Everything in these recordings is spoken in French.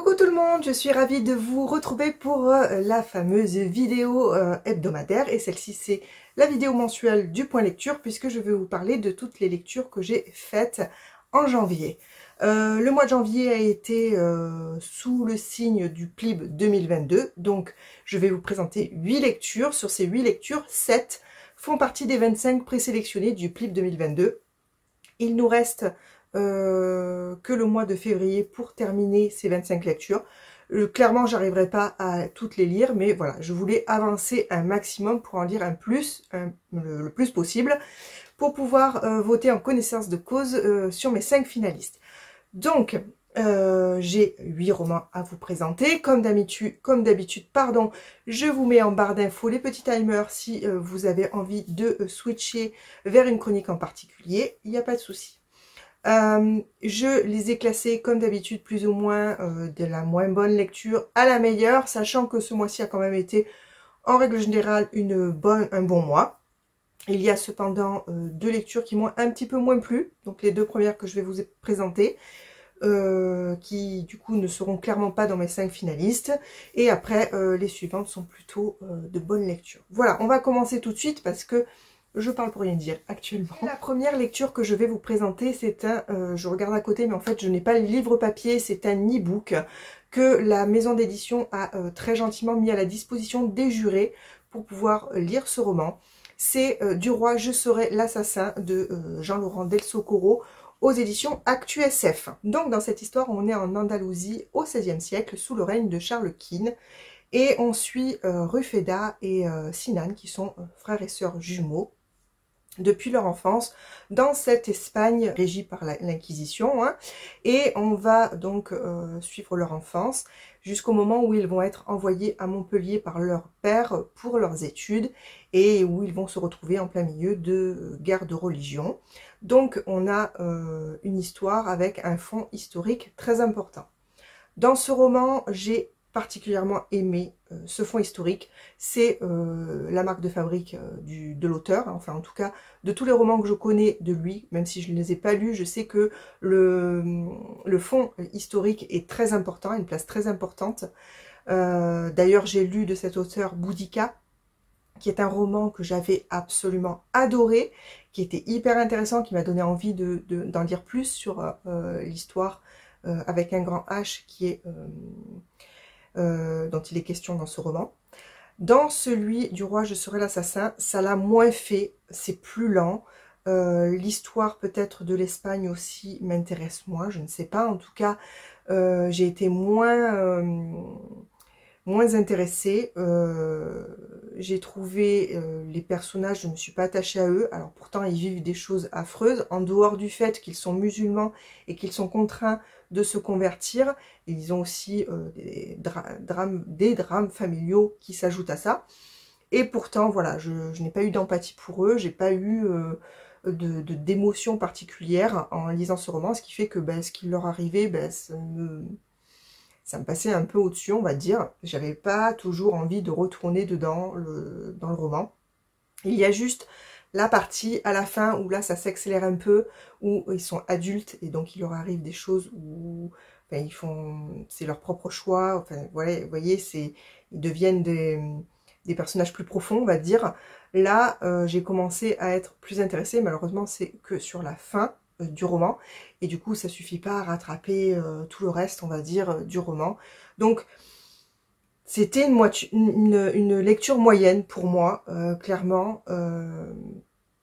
Coucou tout le monde, je suis ravie de vous retrouver pour la fameuse vidéo hebdomadaire, et celle-ci c'est la vidéo mensuelle du point lecture, puisque je vais vous parler de toutes les lectures que j'ai faites en janvier. Le mois de janvier a été sous le signe du PLIB 2022, donc je vais vous présenter 8 lectures. Sur ces 8 lectures, 7 font partie des 25 présélectionnées du PLIB 2022. Il nous reste que le mois de février pour terminer ces 25 lectures. Clairement, j'arriverai pas à toutes les lire, mais voilà, je voulais avancer un maximum pour en lire le plus possible, pour pouvoir voter en connaissance de cause sur mes 5 finalistes. Donc, j'ai 8 romans à vous présenter. Comme d'habitude, je vous mets en barre d'infos les petits timers si vous avez envie de switcher vers une chronique en particulier. Il n'y a pas de souci. Je les ai classés comme d'habitude plus ou moins de la moins bonne lecture à la meilleure, sachant que ce mois-ci a quand même été en règle générale un bon mois. Il y a cependant 2 lectures qui m'ont un petit peu moins plu, donc les 2 premières que je vais vous présenter, qui du coup ne seront clairement pas dans mes 5 finalistes, et après les suivantes sont plutôt de bonnes lectures. Voilà, on va commencer tout de suite parce que je parle pour rien dire actuellement. La première lecture que je vais vous présenter, c'est je regarde à côté, mais en fait je n'ai pas le livre papier, c'est un e-book que la maison d'édition a très gentiment mis à la disposition des jurés pour pouvoir lire ce roman. C'est Du roi, je serai l'assassin de Jean-Laurent Del Socorro aux éditions Actu SF. Donc dans cette histoire, on est en Andalousie au XVIe siècle sous le règne de Charles Quint. Et on suit Rufeda et Sinan, qui sont frères et sœurs jumeaux, depuis leur enfance, dans cette Espagne régie par l'Inquisition. Et on va donc suivre leur enfance jusqu'au moment où ils vont être envoyés à Montpellier par leur père pour leurs études, et où ils vont se retrouver en plein milieu de guerre de religion. Donc on a une histoire avec un fond historique très important. Dans ce roman, j'ai particulièrement aimé ce fond historique. C'est la marque de fabrique de l'auteur, enfin en tout cas de tous les romans que je connais de lui, même si je ne les ai pas lus, je sais que le fond historique est très important, une place très importante. D'ailleurs, j'ai lu de cet auteur Boudica, qui est un roman que j'avais absolument adoré, qui était hyper intéressant, qui m'a donné envie d'en lire plus sur l'histoire avec un grand H qui est dont il est question dans ce roman. Dans celui du roi, je serai l'assassin, ça l'a moins fait, c'est plus lent. L'histoire peut-être de l'Espagne aussi m'intéresse moins, je ne sais pas. En tout cas, j'ai été moins intéressée. J'ai trouvé les personnages, je ne me suis pas attachée à eux. Alors pourtant, ils vivent des choses affreuses, en dehors du fait qu'ils sont musulmans et qu'ils sont contraints de se convertir. Ils ont aussi des drames familiaux qui s'ajoutent à ça. Et pourtant, voilà, je n'ai pas eu d'empathie pour eux, j'ai pas eu d'émotion particulière en lisant ce roman, ce qui fait que ce qui leur arrivait, ça me passait un peu au-dessus, on va dire. J'avais pas toujours envie de retourner dans le roman. Il y a juste la partie à la fin où là ça s'accélère un peu, où ils sont adultes et donc il leur arrive des choses où c'est leur propre choix. Enfin voilà, vous voyez, ils deviennent des personnages plus profonds, on va dire. Là, j'ai commencé à être plus intéressée. Malheureusement, c'est que sur la fin du roman, et du coup ça suffit pas à rattraper tout le reste, on va dire, du roman. Donc c'était une lecture moyenne pour moi, clairement.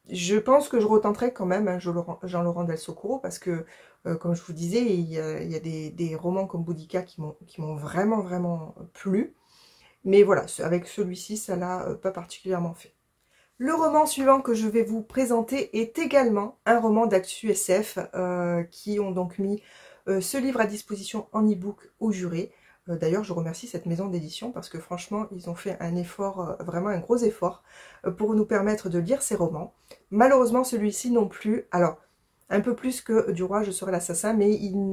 Je pense que je retenterai quand même Jean-Laurent Del Socorro, parce que comme je vous disais, il y a des romans comme Boudica qui m'ont vraiment plu, mais voilà, avec celui-ci ça l'a pas particulièrement fait. Le roman suivant que je vais vous présenter est également un roman d'Actu SF qui ont donc mis ce livre à disposition en e-book aux jurés. D'ailleurs, je remercie cette maison d'édition parce que franchement, ils ont fait un effort, vraiment un gros effort, pour nous permettre de lire ces romans. Malheureusement, celui-ci non plus. Alors, un peu plus que Du roi, je serai l'assassin, mais il ne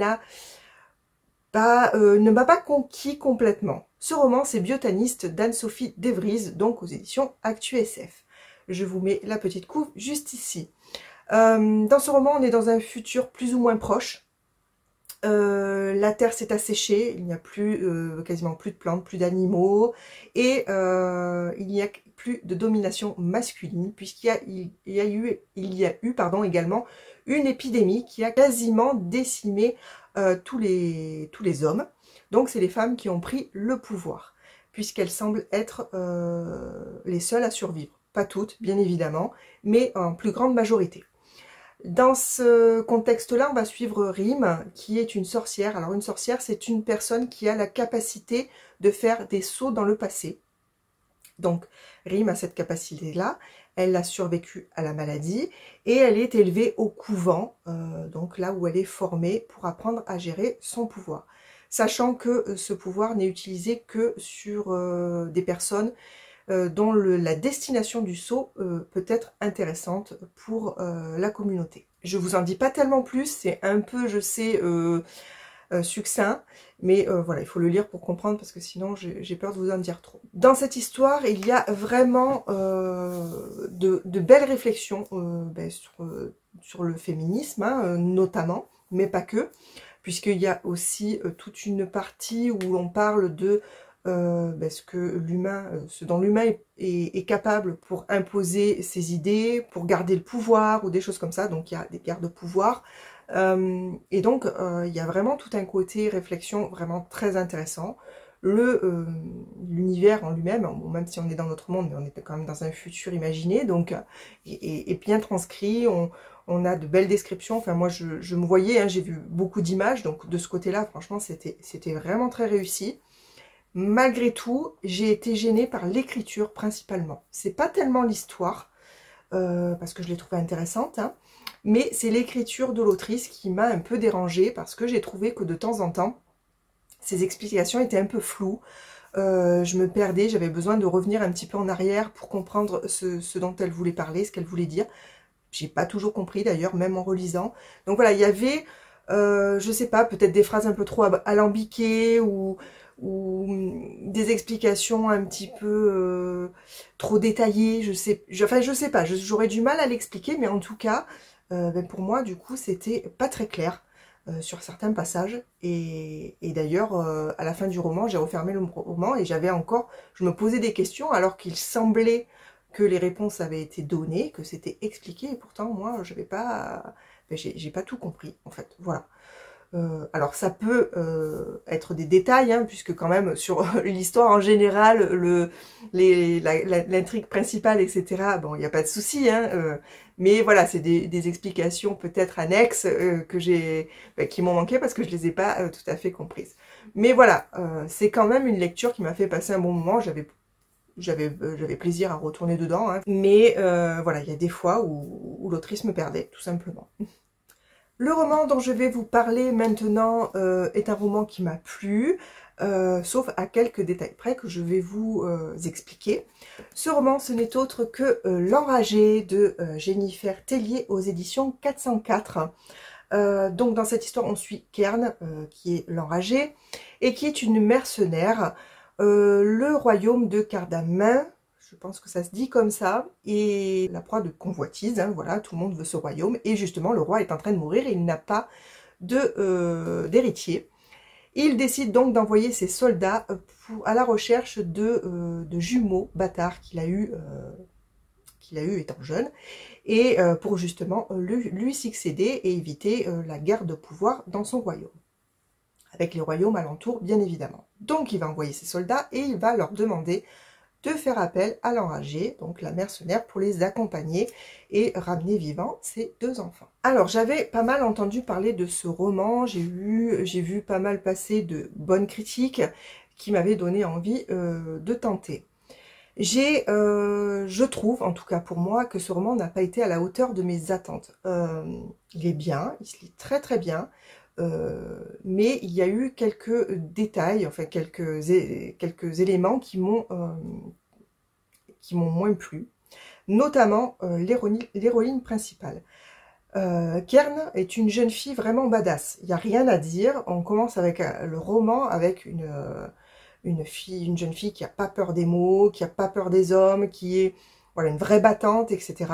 m'a pas conquis complètement. Ce roman, c'est Biotaniste d'Anne-Sophie Devries, donc aux éditions Actu SF. Je vous mets la petite couve juste ici. Dans ce roman, on est dans un futur plus ou moins proche. La terre s'est asséchée, il n'y a plus quasiment plus de plantes, plus d'animaux, et il n'y a plus de domination masculine, puisqu'il y a eu également une épidémie qui a quasiment décimé tous les hommes. Donc c'est les femmes qui ont pris le pouvoir, puisqu'elles semblent être les seules à survivre. Pas toutes, bien évidemment, mais en plus grande majorité. Dans ce contexte-là, on va suivre Rime, qui est une sorcière. Alors une sorcière, c'est une personne qui a la capacité de faire des sauts dans le passé. Donc Rime a cette capacité-là, elle a survécu à la maladie et elle est élevée au couvent, donc là où elle est formée pour apprendre à gérer son pouvoir. Sachant que ce pouvoir n'est utilisé que sur des personnes dont la destination du saut peut être intéressante pour la communauté. Je vous en dis pas tellement plus, c'est un peu, je sais, succinct, mais voilà, il faut le lire pour comprendre parce que sinon j'ai peur de vous en dire trop. Dans cette histoire, il y a vraiment de belles réflexions sur le féminisme, hein, notamment, mais pas que, puisqu'il y a aussi toute une partie où on parle de ce dont l'humain est capable pour imposer ses idées, pour garder le pouvoir ou des choses comme ça. Donc il y a des guerres de pouvoir. Et donc il y a vraiment tout un côté réflexion vraiment très intéressant. L'univers en lui-même, bon, même si on est dans notre monde, mais on est quand même dans un futur imaginé, donc est bien transcrit. On a de belles descriptions. Enfin moi je me voyais, hein, j'ai vu beaucoup d'images, donc de ce côté-là, franchement c'était vraiment très réussi. Malgré tout, j'ai été gênée par l'écriture principalement. C'est pas tellement l'histoire, parce que je l'ai trouvée intéressante, hein, mais c'est l'écriture de l'autrice qui m'a un peu dérangée parce que j'ai trouvé que de temps en temps, ses explications étaient un peu floues. Je me perdais, j'avais besoin de revenir un petit peu en arrière pour comprendre ce dont elle voulait parler, ce qu'elle voulait dire. J'ai pas toujours compris d'ailleurs, même en relisant. Donc voilà, il y avait, je sais pas, peut-être des phrases un peu trop alambiquées ou des explications un petit peu trop détaillées, je sais pas, j'aurais du mal à l'expliquer, mais en tout cas, pour moi, du coup, c'était pas très clair sur certains passages, et d'ailleurs, à la fin du roman, j'ai refermé le roman, et je me posais des questions, alors qu'il semblait que les réponses avaient été données, que c'était expliqué, et pourtant, moi, j'ai pas tout compris, en fait, voilà. Alors ça peut être des détails, hein, puisque quand même sur l'histoire en général, l'intrigue principale, etc., bon, il n'y a pas de souci, hein, mais voilà, c'est des explications peut-être annexes qui m'ont manqué parce que je les ai pas tout à fait comprises. Mais voilà, c'est quand même une lecture qui m'a fait passer un bon moment, j'avais plaisir à retourner dedans, hein, mais voilà, il y a des fois où l'autrice me perdait, tout simplement. Le roman dont je vais vous parler maintenant est un roman qui m'a plu, sauf à quelques détails près que je vais vous expliquer. Ce roman, ce n'est autre que L'Enragé de Jennifer Tellier aux éditions 404. Donc dans cette histoire, on suit Kern, qui est l'enragée, et qui est une mercenaire. Le royaume de Cardamin, je pense que ça se dit comme ça, et la proie de convoitise, hein, voilà, tout le monde veut ce royaume, et justement le roi est en train de mourir et il n'a pas d'héritier. Il décide donc d'envoyer ses soldats à la recherche de jumeaux bâtards qu'il a eu étant jeune, et pour justement lui succéder et éviter la guerre de pouvoir dans son royaume, avec les royaumes alentours bien évidemment. Donc il va envoyer ses soldats et il va leur demander de faire appel à l'enragée, donc la mercenaire, pour les accompagner et ramener vivants ses deux enfants. Alors j'avais pas mal entendu parler de ce roman, j'ai vu pas mal passer de bonnes critiques qui m'avaient donné envie de tenter. Je trouve, en tout cas pour moi, que ce roman n'a pas été à la hauteur de mes attentes. Il est bien, il se lit très très bien, mais il y a eu quelques détails, enfin quelques éléments qui m'ont moins plu, notamment l'héroïne principale. Kern est une jeune fille vraiment badass, il n'y a rien à dire. On commence avec le roman avec une jeune fille qui n'a pas peur des mots, qui n'a pas peur des hommes, qui est voilà, une vraie battante, etc.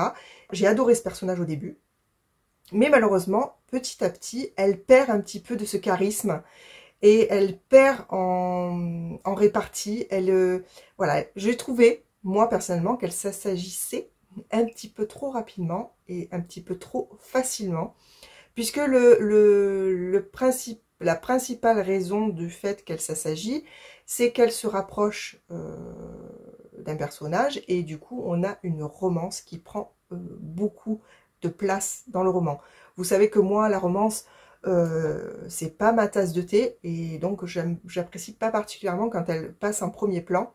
J'ai adoré ce personnage au début. Mais malheureusement, petit à petit, elle perd un petit peu de ce charisme et elle perd en répartie. Voilà, j'ai trouvé, moi personnellement, qu'elle s'agissait un petit peu trop rapidement et un petit peu trop facilement, puisque la principale raison du fait qu'elle s'assagit, c'est qu'elle se rapproche d'un personnage et du coup on a une romance qui prend beaucoup de place dans le roman. Vous savez que moi la romance c'est pas ma tasse de thé et donc j'apprécie pas particulièrement quand elle passe en premier plan.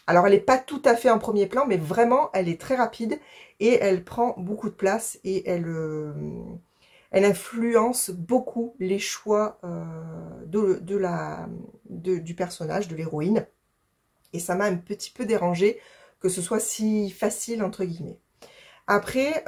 Alors elle n'est pas tout à fait en premier plan mais vraiment elle est très rapide et elle prend beaucoup de place et elle influence beaucoup les choix du personnage, de l'héroïne. Et ça m'a un petit peu dérangé que ce soit si facile, entre guillemets. Après,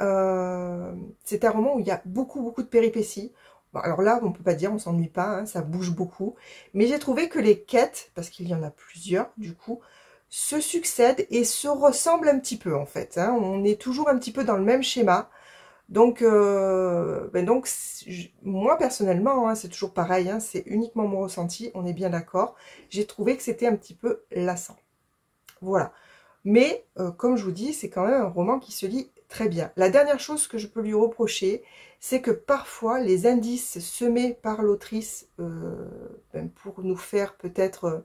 c'est un roman où il y a beaucoup de péripéties. Bon, alors là, on ne peut pas dire, on s'ennuie pas, hein, ça bouge beaucoup. Mais j'ai trouvé que les quêtes, parce qu'il y en a plusieurs, du coup, se succèdent et se ressemblent un petit peu, en fait. Hein. On est toujours un petit peu dans le même schéma. Donc, moi personnellement, hein, c'est toujours pareil, hein, c'est uniquement mon ressenti, on est bien d'accord. J'ai trouvé que c'était un petit peu lassant. Voilà. Mais, comme je vous dis, c'est quand même un roman qui se lit très bien. La dernière chose que je peux lui reprocher, c'est que parfois les indices semés par l'autrice pour nous faire peut-être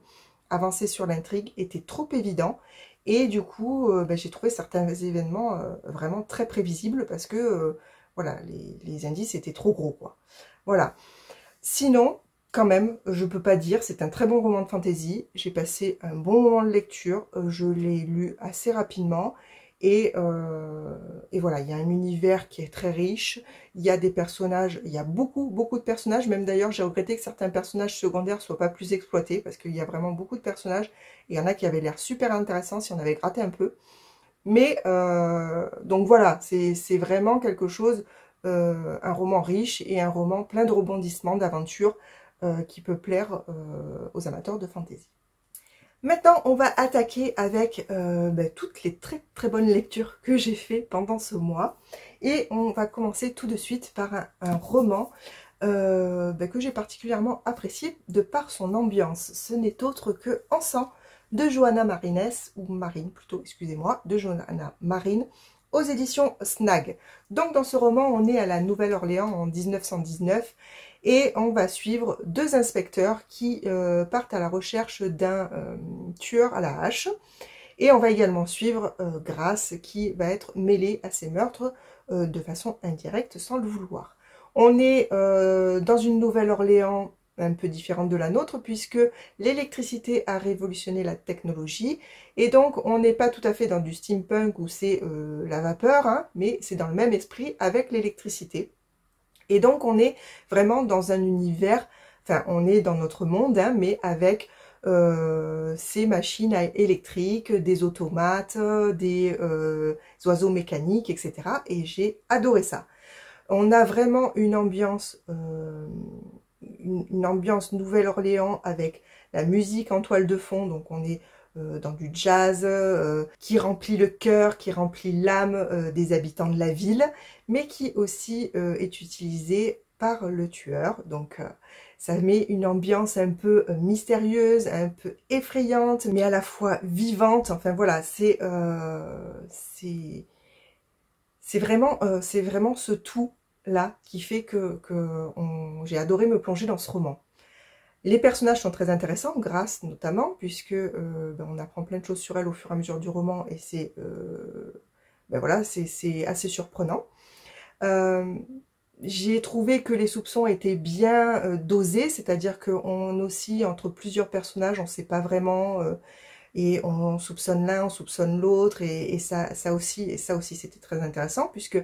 avancer sur l'intrigue étaient trop évidents. Et du coup, j'ai trouvé certains événements vraiment très prévisibles parce que voilà, les indices étaient trop gros, quoi. Voilà. Sinon, quand même, je peux pas dire, c'est un très bon roman de fantasy. J'ai passé un bon moment de lecture. Je l'ai lu assez rapidement. Et voilà, il y a un univers qui est très riche. Il y a des personnages, il y a beaucoup de personnages. Même d'ailleurs, j'ai regretté que certains personnages secondaires soient pas plus exploités parce qu'il y a vraiment beaucoup de personnages. Et il y en a qui avaient l'air super intéressants si on avait gratté un peu. Mais donc voilà, c'est vraiment quelque chose, un roman riche et un roman plein de rebondissements, d'aventures qui peut plaire aux amateurs de fantasy. Maintenant, on va attaquer avec toutes les très bonnes lectures que j'ai fait pendant ce mois. Et on va commencer tout de suite par un roman que j'ai particulièrement apprécié de par son ambiance. Ce n'est autre que Encens de Johanna Marines, ou Marine plutôt, excusez-moi, de Johanna Marine, aux éditions Snag. Donc dans ce roman, on est à la Nouvelle-Orléans en 1919 et on va suivre deux inspecteurs qui partent à la recherche d'un tueur à la hache. Et on va également suivre Grace qui va être mêlée à ces meurtres de façon indirecte sans le vouloir. On est dans une Nouvelle-Orléans un peu différente de la nôtre puisque l'électricité a révolutionné la technologie et donc on n'est pas tout à fait dans du steampunk où c'est la vapeur, hein, mais c'est dans le même esprit avec l'électricité. Et donc on est vraiment dans un univers, enfin on est dans notre monde, hein, mais avec ces machines électriques, des automates, des oiseaux mécaniques, etc. Et j'ai adoré ça. On a vraiment une ambiance Nouvelle-Orléans avec la musique en toile de fond, donc on est dans du jazz qui remplit le cœur, qui remplit l'âme des habitants de la ville, mais qui aussi est utilisé par le tueur. Donc ça met une ambiance un peu mystérieuse, un peu effrayante, mais à la fois vivante. Enfin voilà, c'est vraiment ce tout là qui fait que j'ai adoré me plonger dans ce roman. Les personnages sont très intéressants, Grace notamment, puisque on apprend plein de choses sur elle au fur et à mesure du roman et c'est voilà, c'est assez surprenant. J'ai trouvé que les soupçons étaient bien dosés, c'est-à-dire qu'on oscille entre plusieurs personnages, on ne sait pas vraiment, et on soupçonne l'un, on soupçonne l'autre, et ça aussi c'était très intéressant, puisque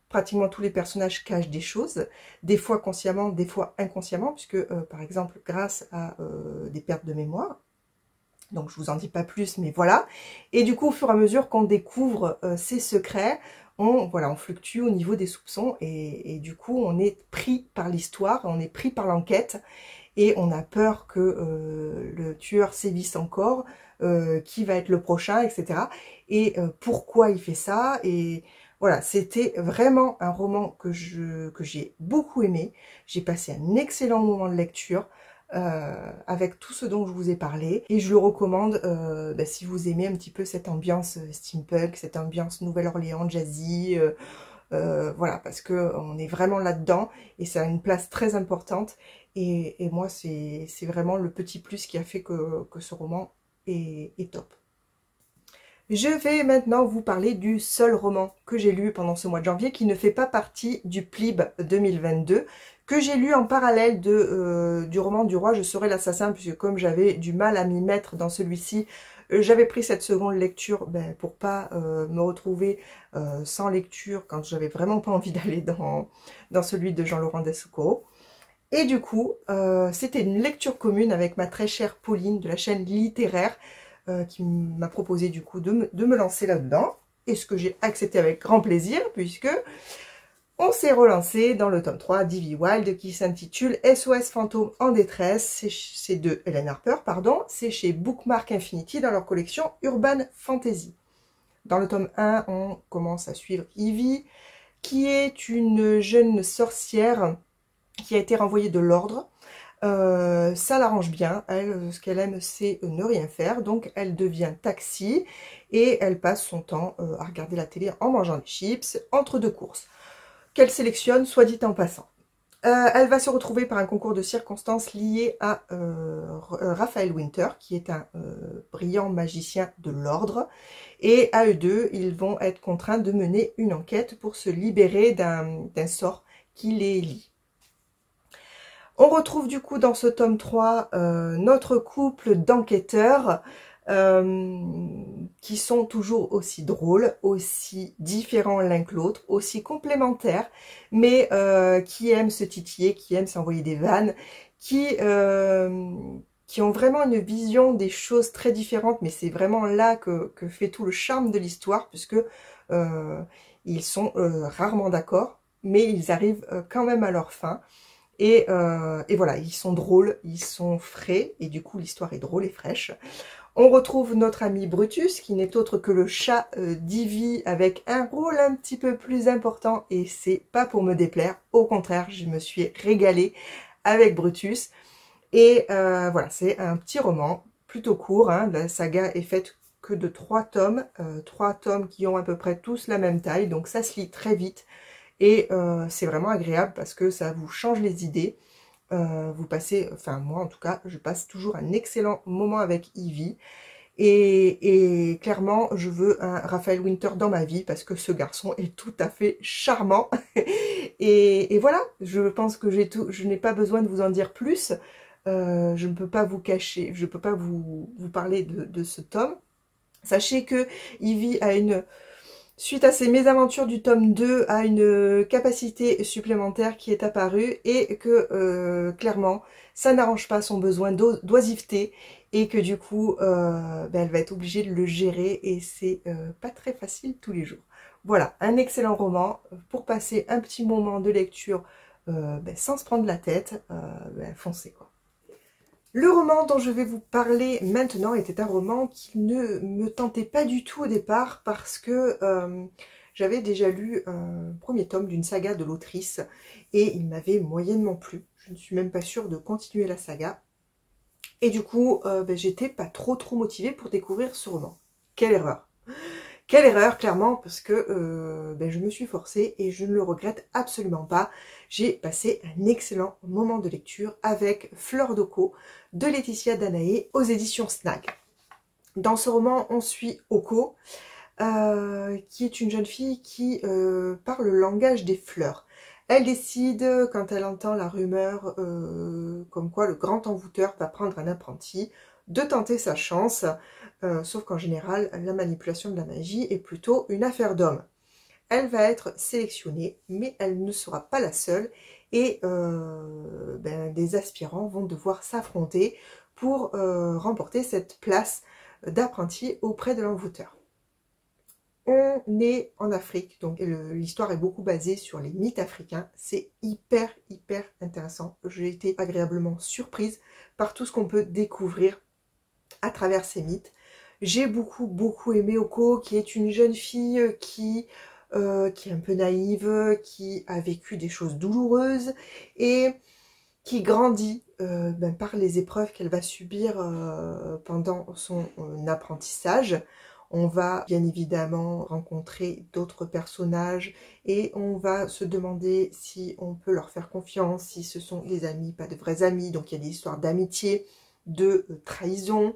pratiquement tous les personnages cachent des choses, des fois consciemment, des fois inconsciemment, puisque par exemple Grace a des pertes de mémoire, donc je vous en dis pas plus, mais voilà. Et du coup, au fur et à mesure qu'on découvre ses secrets, on fluctue au niveau des soupçons et du coup, on est pris par l'histoire, on est pris par l'enquête et on a peur que le tueur sévisse encore, qui va être le prochain, etc. Et pourquoi il fait ça et Voilà, c'était vraiment un roman que j'ai beaucoup aimé. J'ai passé un excellent moment de lecture avec tout ce dont je vous ai parlé. Et je le recommande si vous aimez un petit peu cette ambiance steampunk, cette ambiance Nouvelle-Orléans, jazzy. Voilà, parce que on est vraiment là-dedans et ça a une place très importante. Et moi, c'est vraiment le petit plus qui a fait que ce roman est top. Je vais maintenant vous parler du seul roman que j'ai lu pendant ce mois de janvier qui ne fait pas partie du PLIB 2022, que j'ai lu en parallèle du roman du roi Je serai l'assassin, puisque comme j'avais du mal à m'y mettre dans celui-ci, j'avais pris cette seconde lecture pour pas me retrouver sans lecture quand j'avais vraiment pas envie d'aller dans celui de Jean-Laurent Dessoukoro. Et du coup, c'était une lecture commune avec ma très chère Pauline de la chaîne littéraire qui m'a proposé du coup de me lancer là-dedans. Et ce que j'ai accepté avec grand plaisir puisque on s'est relancé dans le tome 3 d'Ivy Wild qui s'intitule SOS Fantôme en détresse. C'est de Hélène Harper, pardon. C'est chez Bookmark Infinity dans leur collection Urban Fantasy. Dans le tome 1, on commence à suivre Ivy, qui est une jeune sorcière qui a été renvoyée de l'ordre. Ça l'arrange bien, elle, ce qu'elle aime c'est ne rien faire, donc elle devient taxi et elle passe son temps à regarder la télé en mangeant des chips entre deux courses, qu'elle sélectionne soit dit en passant. Elle va se retrouver par un concours de circonstances lié à Raphaël Winter, qui est un brillant magicien de l'ordre, et à eux deux, ils vont être contraints de mener une enquête pour se libérer d'un sort qui les lie. On retrouve du coup dans ce tome 3 notre couple d'enquêteurs qui sont toujours aussi drôles, aussi différents l'un que l'autre, aussi complémentaires, mais qui aiment se titiller, qui aiment s'envoyer des vannes, qui ont vraiment une vision des choses très différentes, mais c'est vraiment là que fait tout le charme de l'histoire, puisque ils sont rarement d'accord, mais ils arrivent quand même à leur fin. Et voilà, ils sont drôles, ils sont frais, et du coup l'histoire est drôle et fraîche. On retrouve notre ami Brutus, qui n'est autre que le chat d'Ivy, avec un rôle un petit peu plus important, et c'est pas pour me déplaire, au contraire, je me suis régalée avec Brutus. Et voilà, c'est un petit roman, plutôt court, hein. La saga est faite que de 3 tomes qui ont à peu près tous la même taille, donc ça se lit très vite. Et c'est vraiment agréable parce que ça vous change les idées. Vous passez, enfin moi en tout cas, je passe toujours un excellent moment avec Ivy. Et clairement, je veux un Raphaël Winter dans ma vie parce que ce garçon est tout à fait charmant. et voilà, je pense que je n'ai pas besoin de vous en dire plus. Je ne peux pas vous cacher, je ne peux pas vous parler de ce tome. Sachez que Ivy a suite à ses mésaventures du tome 2, a une capacité supplémentaire qui est apparue et que clairement, ça n'arrange pas son besoin d'oisiveté et que du coup, elle va être obligée de le gérer et c'est pas très facile tous les jours. Voilà, un excellent roman pour passer un petit moment de lecture sans se prendre la tête, foncez quoi. Le roman dont je vais vous parler maintenant était un roman qui ne me tentait pas du tout au départ parce que j'avais déjà lu un premier tome d'une saga de l'autrice et il m'avait moyennement plu. Je ne suis même pas sûre de continuer la saga. Et du coup, j'étais pas trop motivée pour découvrir ce roman. Quelle erreur! Quelle erreur, clairement, parce que je me suis forcée et je ne le regrette absolument pas. J'ai passé un excellent moment de lecture avec Fleur d'Oko de Laetitia Danaé aux éditions Snag. Dans ce roman, on suit Oko, qui est une jeune fille qui parle le langage des fleurs. Elle décide, quand elle entend la rumeur comme quoi le grand envoûteur va prendre un apprenti, de tenter sa chance, sauf qu'en général, la manipulation de la magie est plutôt une affaire d'homme. Elle va être sélectionnée, mais elle ne sera pas la seule, et des aspirants vont devoir s'affronter pour remporter cette place d'apprenti auprès de l'envoûteur. On est en Afrique, donc l'histoire est beaucoup basée sur les mythes africains. C'est hyper intéressant. J'ai été agréablement surprise par tout ce qu'on peut découvrir à travers ces mythes. J'ai beaucoup aimé Oko, qui est une jeune fille qui qui est un peu naïve, qui a vécu des choses douloureuses et qui grandit par les épreuves qu'elle va subir pendant son apprentissage. On va bien évidemment rencontrer d'autres personnages et on va se demander si on peut leur faire confiance, si ce sont des amis, pas de vrais amis. Donc il y a des histoires d'amitié, de trahison,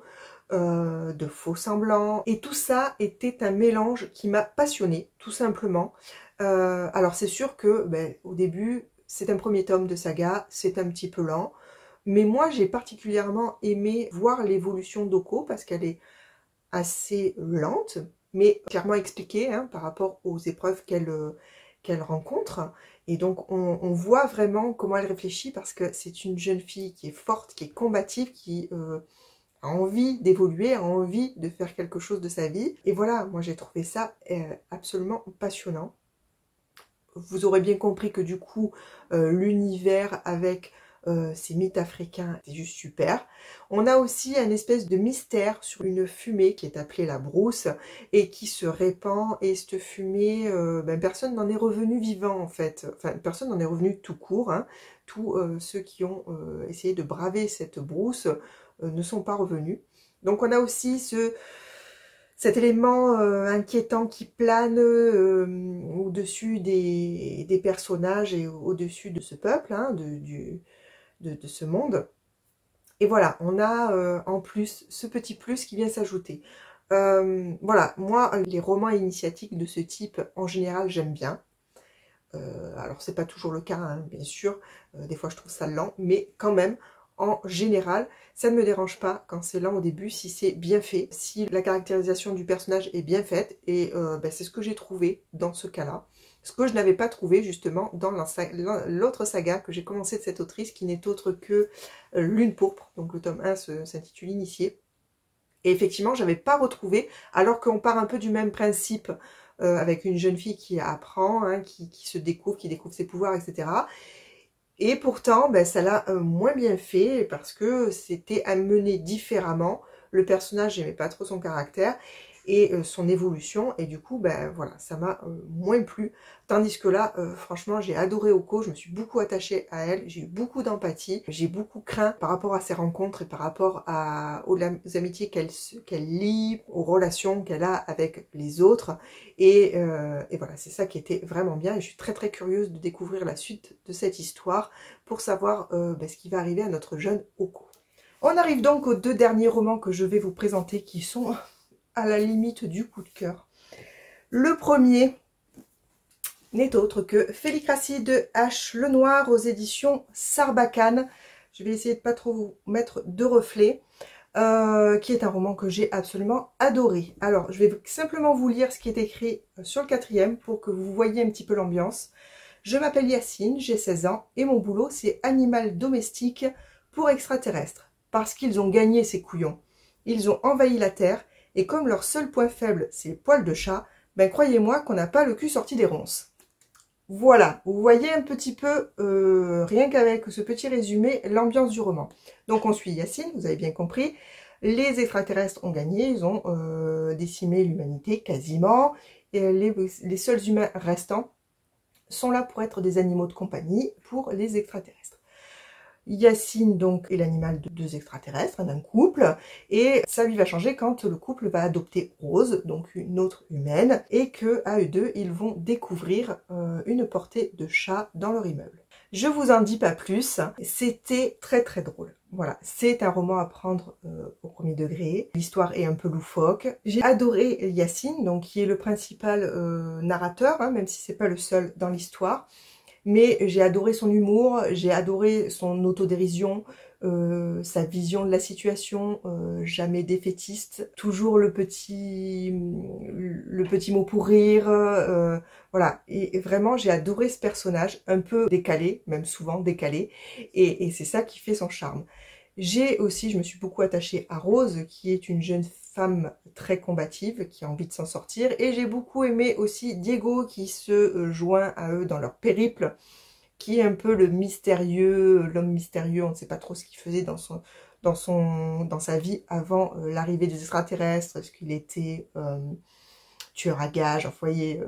de faux semblants. Et tout ça était un mélange qui m'a passionnée, tout simplement. Alors c'est sûr que au début, c'est un premier tome de saga, c'est un petit peu lent. Mais moi, j'ai particulièrement aimé voir l'évolution d'Oko parce qu'elle est assez lente, mais clairement expliquée hein, par rapport aux épreuves qu'elle rencontre. Et donc, on voit vraiment comment elle réfléchit parce que c'est une jeune fille qui est forte, qui est combative, qui a envie d'évoluer, a envie de faire quelque chose de sa vie. Et voilà, moi j'ai trouvé ça absolument passionnant. Vous aurez bien compris que du coup, l'univers avec ces mythes africains, c'est juste super. On a aussi un espèce de mystère sur une fumée qui est appelée la brousse et qui se répand. Et cette fumée, personne n'en est revenu vivant en fait. Enfin, personne n'en est revenu tout court. Hein. Tous ceux qui ont essayé de braver cette brousse ne sont pas revenus. Donc on a aussi cet élément inquiétant qui plane au-dessus des personnages et au-dessus de ce peuple, hein, de ce monde. Et voilà, on a en plus ce petit plus qui vient s'ajouter. Voilà, moi, les romans initiatiques de ce type, en général, j'aime bien. Alors, c'est pas toujours le cas, hein, bien sûr. Des fois, je trouve ça lent, mais quand même, en général, ça ne me dérange pas quand c'est lent au début, si c'est bien fait, si la caractérisation du personnage est bien faite. Et c'est ce que j'ai trouvé dans ce cas-là. Ce que je n'avais pas trouvé justement dans l'autre saga que j'ai commencé de cette autrice, qui n'est autre que Lune pourpre. Donc le tome 1 s'intitule Initié. Et effectivement, j'avais pas retrouvé, alors qu'on part un peu du même principe, avec une jeune fille qui apprend, hein, qui se découvre, qui découvre ses pouvoirs, etc. Et pourtant, ça l'a moins bien fait, parce que c'était amené différemment. Le personnage, j'aimais pas trop son caractère et son évolution, et du coup voilà, ça m'a moins plu, tandis que là franchement j'ai adoré Oko, je me suis beaucoup attachée à elle, j'ai eu beaucoup d'empathie, j'ai beaucoup craint par rapport à ses rencontres et par rapport aux amitiés qu'elle lie, aux relations qu'elle a avec les autres, et voilà, c'est ça qui était vraiment bien, et je suis très très curieuse de découvrir la suite de cette histoire pour savoir ce qui va arriver à notre jeune Oko. On arrive donc aux deux derniers romans que je vais vous présenter, qui sont à la limite du coup de cœur. Le premier n'est autre que Félicratie de H. Lenoir aux éditions Sarbacane. Je vais essayer de pas trop vous mettre de reflets. Qui est un roman que j'ai absolument adoré. Alors, je vais simplement vous lire ce qui est écrit sur le quatrième pour que vous voyez un petit peu l'ambiance. Je m'appelle Yacine, j'ai 16 ans et mon boulot c'est animal domestique pour extraterrestres. Parce qu'ils ont gagné ces couillons. Ils ont envahi la Terre. Et comme leur seul point faible, c'est les poils de chat, croyez-moi qu'on n'a pas le cul sorti des ronces. Voilà, vous voyez un petit peu, rien qu'avec ce petit résumé, l'ambiance du roman. Donc on suit Yacine, vous avez bien compris. Les extraterrestres ont gagné, ils ont décimé l'humanité quasiment. Et les seuls humains restants sont là pour être des animaux de compagnie pour les extraterrestres. Yacine donc est l'animal de deux extraterrestres, d'un couple, et sa vie va changer quand le couple va adopter Rose, donc une autre humaine, et que à eux deux ils vont découvrir une portée de chat dans leur immeuble. Je vous en dis pas plus, c'était très très drôle. Voilà, c'est un roman à prendre au premier degré. L'histoire est un peu loufoque. J'ai adoré Yacine, donc qui est le principal narrateur, hein, même si c'est pas le seul dans l'histoire. Mais j'ai adoré son humour, j'ai adoré son autodérision, sa vision de la situation, jamais défaitiste, toujours le petit mot pour rire, voilà. Et vraiment, j'ai adoré ce personnage, un peu décalé, même souvent décalé, et c'est ça qui fait son charme. J'ai aussi, je me suis beaucoup attachée à Rose, qui est une jeune femme très combative, qui a envie de s'en sortir. Et j'ai beaucoup aimé aussi Diego, qui se joint à eux dans leur périple, qui est un peu le mystérieux, l'homme mystérieux. On ne sait pas trop ce qu'il faisait dans sa vie avant l'arrivée des extraterrestres. Est-ce qu'il était tueur à gages? Enfin, vous voyez,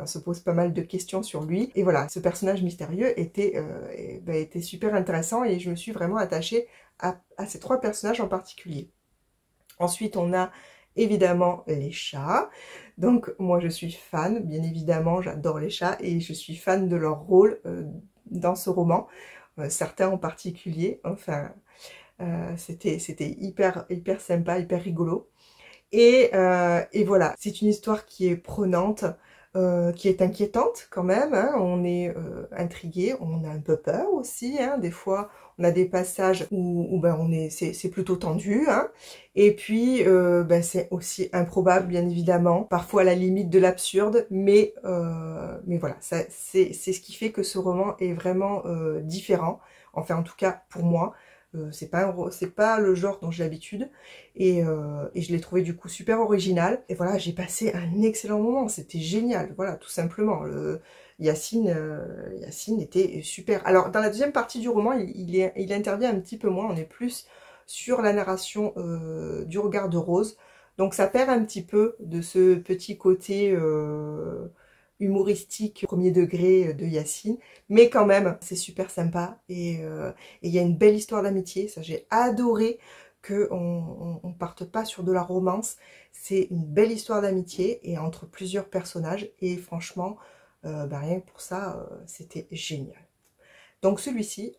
On se pose pas mal de questions sur lui. Et voilà, ce personnage mystérieux était super intéressant et je me suis vraiment attachée à ces 3 personnages en particulier. Ensuite, on a évidemment les chats. Donc moi je suis fan, bien évidemment, j'adore les chats et je suis fan de leur rôle dans ce roman. Certains en particulier, enfin c'était hyper sympa, hyper rigolo. Et voilà, c'est une histoire qui est prenante, qui est inquiétante quand même, hein. On est intrigué, on a un peu peur aussi, hein. Des fois on a des passages où ben c'est plutôt tendu, hein. Et puis ben c'est aussi improbable bien évidemment, parfois à la limite de l'absurde, mais voilà, c'est ce qui fait que ce roman est vraiment différent, enfin en tout cas pour moi. C'est pas le genre dont j'ai l'habitude et je l'ai trouvé du coup super original et voilà, j'ai passé un excellent moment, c'était génial, voilà, tout simplement. Yacine était super. Alors dans la deuxième partie du roman, il intervient un petit peu moins, on est plus sur la narration du regard de Rose, donc ça perd un petit peu de ce petit côté humoristique premier degré de Yacine, mais quand même c'est super sympa et il y a une belle histoire d'amitié, ça j'ai adoré qu'on parte pas sur de la romance, c'est une belle histoire d'amitié et entre plusieurs personnages et franchement bah rien que pour ça c'était génial. Donc celui-ci,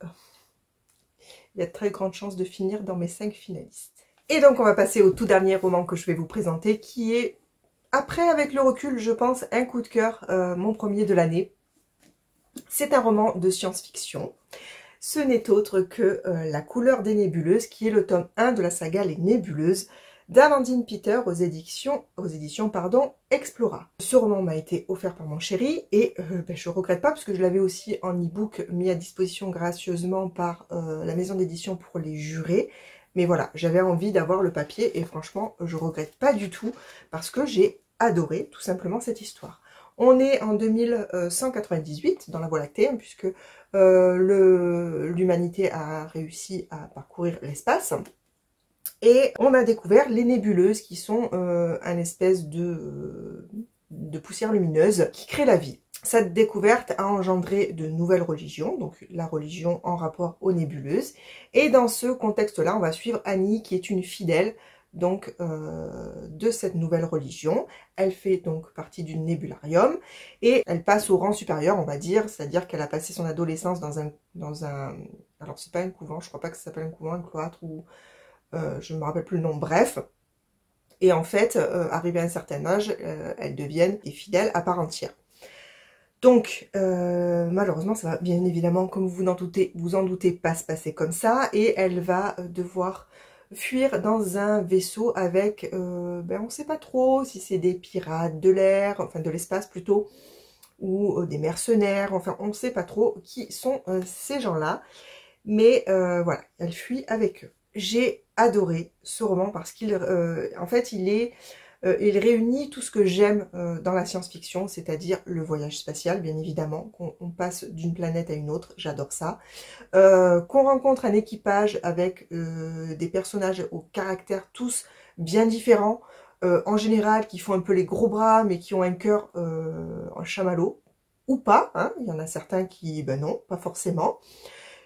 il y a de très grandes chances de finir dans mes 5 finalistes. Et donc on va passer au tout dernier roman que je vais vous présenter qui est, après, avec le recul, je pense, un coup de cœur, mon premier de l'année. C'est un roman de science-fiction. Ce n'est autre que La couleur des nébuleuses, qui est le tome 1 de la saga Les Nébuleuses, d'Amandine Peter aux éditions Explora. Ce roman m'a été offert par mon chéri et je regrette pas parce que je l'avais aussi en e-book mis à disposition gracieusement par la maison d'édition pour les jurés. Mais voilà, j'avais envie d'avoir le papier et franchement, je regrette pas du tout parce que j'ai adoré tout simplement cette histoire. On est en 2198 dans la Voie lactée, hein, puisque l'humanité a réussi à parcourir l'espace. Et on a découvert les nébuleuses qui sont un espèce de poussière lumineuse qui crée la vie. Cette découverte a engendré de nouvelles religions, donc la religion en rapport aux nébuleuses. Et dans ce contexte-là, on va suivre Annie qui est une fidèle donc de cette nouvelle religion. Elle fait donc partie du nébularium et elle passe au rang supérieur, on va dire, c'est-à-dire qu'elle a passé son adolescence dans un alors c'est pas un couvent, je crois pas que ça s'appelle un couvent, un cloître ou je ne me rappelle plus le nom, bref. Et en fait, arrivée à un certain âge, elles deviennent des fidèles à part entière. Donc, malheureusement, ça va bien évidemment, comme vous en doutez, pas se passer comme ça. Et elle va devoir fuir dans un vaisseau avec, on ne sait pas trop si c'est des pirates de l'air, enfin de l'espace plutôt, ou des mercenaires, enfin on ne sait pas trop qui sont ces gens-là. Mais voilà, elle fuit avec eux. J'ai adoré ce roman parce qu'il en fait il réunit tout ce que j'aime dans la science-fiction, c'est-à-dire le voyage spatial, bien évidemment, qu'on passe d'une planète à une autre, j'adore ça. Qu'on rencontre un équipage avec des personnages au caractère tous bien différents, en général qui font un peu les gros bras, mais qui ont un cœur en chamallow, ou pas, hein. Il y en a certains qui, ben non, pas forcément.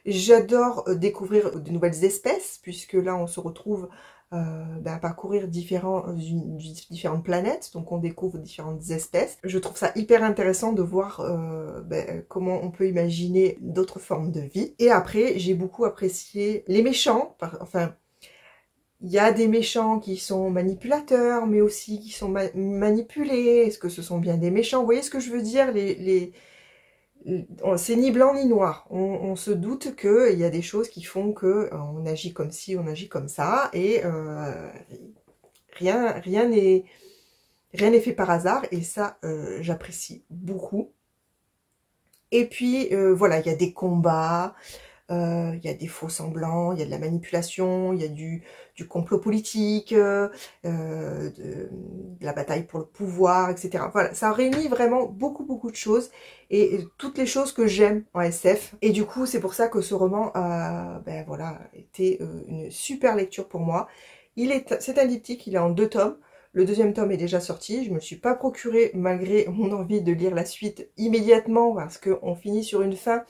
J'adore découvrir de nouvelles espèces, puisque là on se retrouve à parcourir différentes planètes, donc on découvre différentes espèces. Je trouve ça hyper intéressant de voir comment on peut imaginer d'autres formes de vie. Et après, j'ai beaucoup apprécié les méchants, enfin, il y a des méchants qui sont manipulateurs, mais aussi qui sont manipulés. Est-ce que ce sont bien des méchants? Vous voyez ce que je veux dire? C'est ni blanc ni noir. On se doute qu'il y a des choses qui font que on agit comme ci, on agit comme ça, et rien n'est fait par hasard, et ça j'apprécie beaucoup. Et puis voilà, il y a des combats, il y a des faux semblants, il y a de la manipulation, il y a du complot politique, de la bataille pour le pouvoir, etc. Voilà, ça réunit vraiment beaucoup de choses et toutes les choses que j'aime en SF. Et du coup, c'est pour ça que ce roman a voilà, été une super lecture pour moi. C'est un diptyque, il est en 2 tomes. Le deuxième tome est déjà sorti, je me le suis pas procuré malgré mon envie de lire la suite immédiatement parce qu'on finit sur une fin.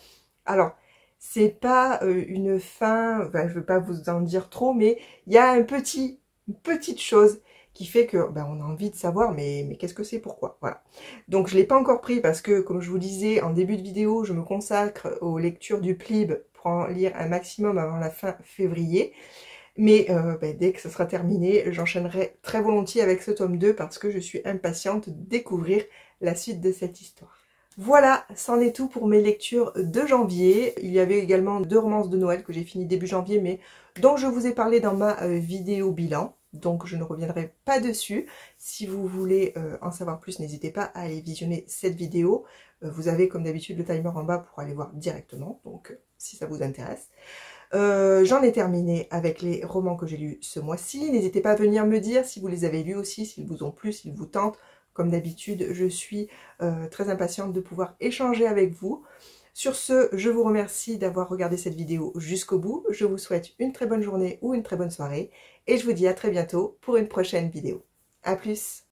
Alors, c'est pas une fin, enfin, je veux pas vous en dire trop, mais il y a une petite chose qui fait que on a envie de savoir mais qu'est-ce que c'est, pourquoi, voilà. Donc je l'ai pas encore pris parce que, comme je vous disais en début de vidéo, je me consacre aux lectures du PLIB pour en lire un maximum avant la fin février. Mais dès que ce sera terminé, j'enchaînerai très volontiers avec ce tome 2 parce que je suis impatiente de découvrir la suite de cette histoire. Voilà, c'en est tout pour mes lectures de janvier. Il y avait également 2 romances de Noël que j'ai fini début janvier, mais dont je vous ai parlé dans ma vidéo bilan. Donc je ne reviendrai pas dessus. Si vous voulez en savoir plus, n'hésitez pas à aller visionner cette vidéo. Vous avez comme d'habitude le timer en bas pour aller voir directement, donc si ça vous intéresse. J'en ai terminé avec les romans que j'ai lus ce mois-ci. N'hésitez pas à venir me dire si vous les avez lus aussi, s'ils vous ont plu, s'ils vous tentent. Comme d'habitude, je suis très impatiente de pouvoir échanger avec vous. Sur ce, je vous remercie d'avoir regardé cette vidéo jusqu'au bout. Je vous souhaite une très bonne journée ou une très bonne soirée. Et je vous dis à très bientôt pour une prochaine vidéo. À plus!